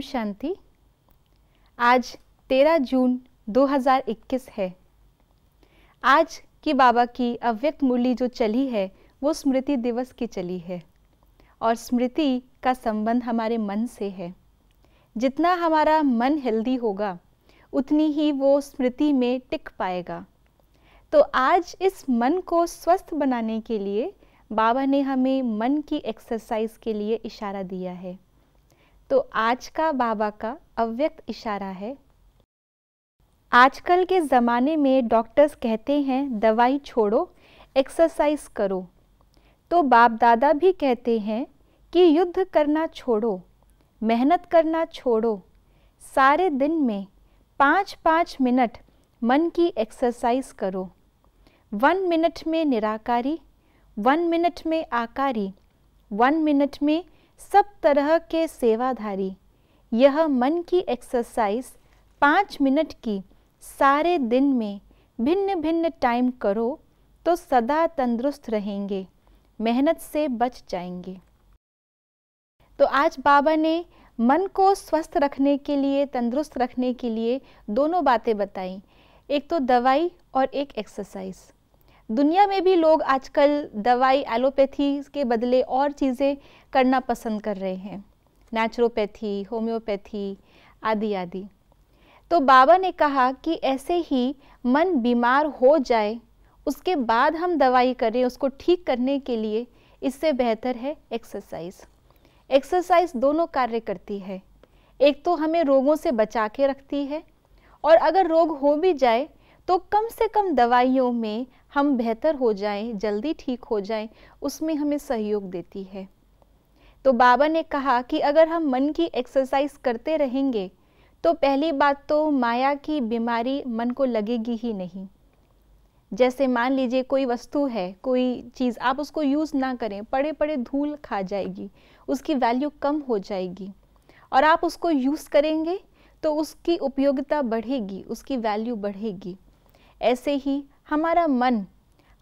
शांति। आज 13 जून 2021 है। आज की बाबा की अव्यक्त मुरली जो चली है वो स्मृति दिवस की चली है और स्मृति का संबंध हमारे मन से है। जितना हमारा मन हेल्दी होगा उतनी ही वो स्मृति में टिक पाएगा। तो आज इस मन को स्वस्थ बनाने के लिए बाबा ने हमें मन की एक्सरसाइज के लिए इशारा दिया है। तो आज का बाबा का अव्यक्त इशारा है। आजकल के ज़माने में डॉक्टर्स कहते हैं दवाई छोड़ो, एक्सरसाइज करो। तो बाप दादा भी कहते हैं कि युद्ध करना छोड़ो, मेहनत करना छोड़ो। सारे दिन में 5-5 मिनट मन की एक्सरसाइज करो। 1 मिनट में निराकारी, 1 मिनट में आकारी, 1 मिनट में सब तरह के सेवाधारी। यह मन की एक्सरसाइज 5 मिनट की सारे दिन में भिन्न भिन्न टाइम करो तो सदा तंदुरुस्त रहेंगे, मेहनत से बच जाएंगे। तो आज बाबा ने मन को स्वस्थ रखने के लिए, तंदुरुस्त रखने के लिए दोनों बातें बताई, एक तो दवाई और एक एक्सरसाइज। दुनिया में भी लोग आजकल दवाई, एलोपैथी के बदले और चीज़ें करना पसंद कर रहे हैं, नेचुरोपैथी, होम्योपैथी आदि आदि। तो बाबा ने कहा कि ऐसे ही मन बीमार हो जाए उसके बाद हम दवाई करें उसको ठीक करने के लिए, इससे बेहतर है एक्सरसाइज। एक्सरसाइज दोनों कार्य करती है। एक तो हमें रोगों से बचा के रखती है और अगर रोग हो भी जाए तो कम से कम दवाइयों में हम बेहतर हो जाएं, जल्दी ठीक हो जाएं, उसमें हमें सहयोग देती है। तो बाबा ने कहा कि अगर हम मन की एक्सरसाइज करते रहेंगे तो पहली बात तो माया की बीमारी मन को लगेगी ही नहीं। जैसे मान लीजिए कोई वस्तु है, कोई चीज़, आप उसको यूज़ ना करें, पड़े पड़े धूल खा जाएगी, उसकी वैल्यू कम हो जाएगी। और आप उसको यूज़ करेंगे तो उसकी उपयोगिता बढ़ेगी, उसकी वैल्यू बढ़ेगी। ऐसे ही हमारा मन,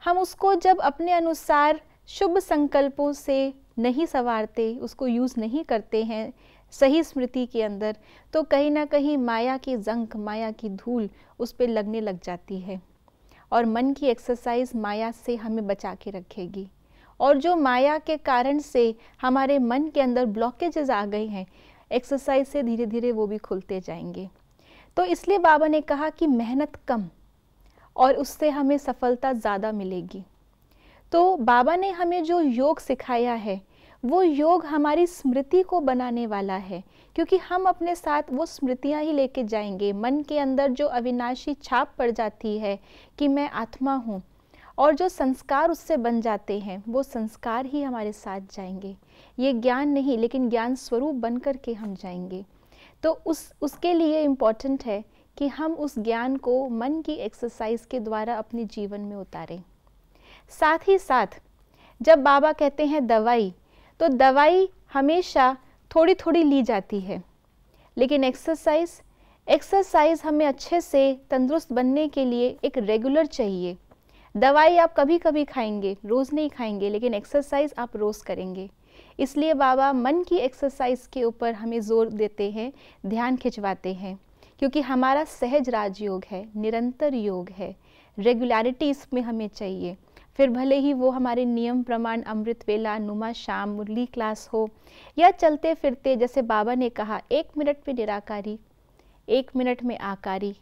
हम उसको जब अपने अनुसार शुभ संकल्पों से नहीं संवारते, उसको यूज़ नहीं करते हैं सही स्मृति के अंदर, तो कहीं ना कहीं माया की जंक, माया की धूल उस पर लगने लग जाती है। और मन की एक्सरसाइज माया से हमें बचा के रखेगी। और जो माया के कारण से हमारे मन के अंदर ब्लॉकेजेस आ गए हैं, एक्सरसाइज से धीरे धीरे वो भी खुलते जाएंगे। तो इसलिए बाबा ने कहा कि मेहनत कम और उससे हमें सफलता ज़्यादा मिलेगी। तो बाबा ने हमें जो योग सिखाया है वो योग हमारी स्मृति को बनाने वाला है, क्योंकि हम अपने साथ वो स्मृतियाँ ही लेके जाएंगे। मन के अंदर जो अविनाशी छाप पड़ जाती है कि मैं आत्मा हूँ, और जो संस्कार उससे बन जाते हैं वो संस्कार ही हमारे साथ जाएंगे। ये ज्ञान नहीं, लेकिन ज्ञान स्वरूप बन कर के हम जाएंगे। तो उसके लिए इम्पॉर्टेंट है कि हम उस ज्ञान को मन की एक्सरसाइज के द्वारा अपने जीवन में उतारें। साथ ही साथ जब बाबा कहते हैं दवाई, तो दवाई हमेशा थोड़ी थोड़ी ली जाती है, लेकिन एक्सरसाइज हमें अच्छे से तंदुरुस्त बनने के लिए एक रेगुलर चाहिए। दवाई आप कभी कभी खाएंगे, रोज़ नहीं खाएंगे, लेकिन एक्सरसाइज आप रोज़ करेंगे। इसलिए बाबा मन की एक्सरसाइज के ऊपर हमें जोर देते हैं, ध्यान खिंचवाते हैं, क्योंकि हमारा सहज राजयोग है, निरंतर योग है, रेगुलरिटी इसमें हमें चाहिए। फिर भले ही वो हमारे नियम प्रमाण अमृत वेला, नुमा शाम, मुरली क्लास हो, या चलते फिरते जैसे बाबा ने कहा 1 मिनट में निराकारी, 1 मिनट में आकारी,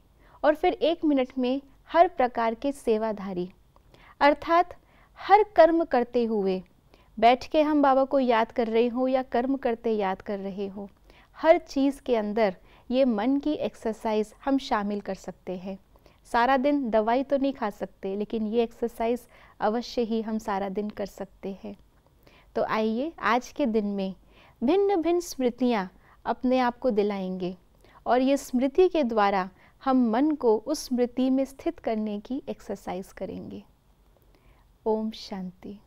और फिर 1 मिनट में हर प्रकार के सेवाधारी। अर्थात हर कर्म करते हुए बैठ के हम बाबा को याद कर रहे हो या कर्म करते याद कर रहे हो, हर चीज़ के अंदर ये मन की एक्सरसाइज हम शामिल कर सकते हैं। सारा दिन दवाई तो नहीं खा सकते, लेकिन ये एक्सरसाइज अवश्य ही हम सारा दिन कर सकते हैं। तो आइए आज के दिन में भिन्न भिन्न स्मृतियाँ अपने आप को दिलाएंगे, और ये स्मृति के द्वारा हम मन को उस स्मृति में स्थित करने की एक्सरसाइज करेंगे। ओम शांति।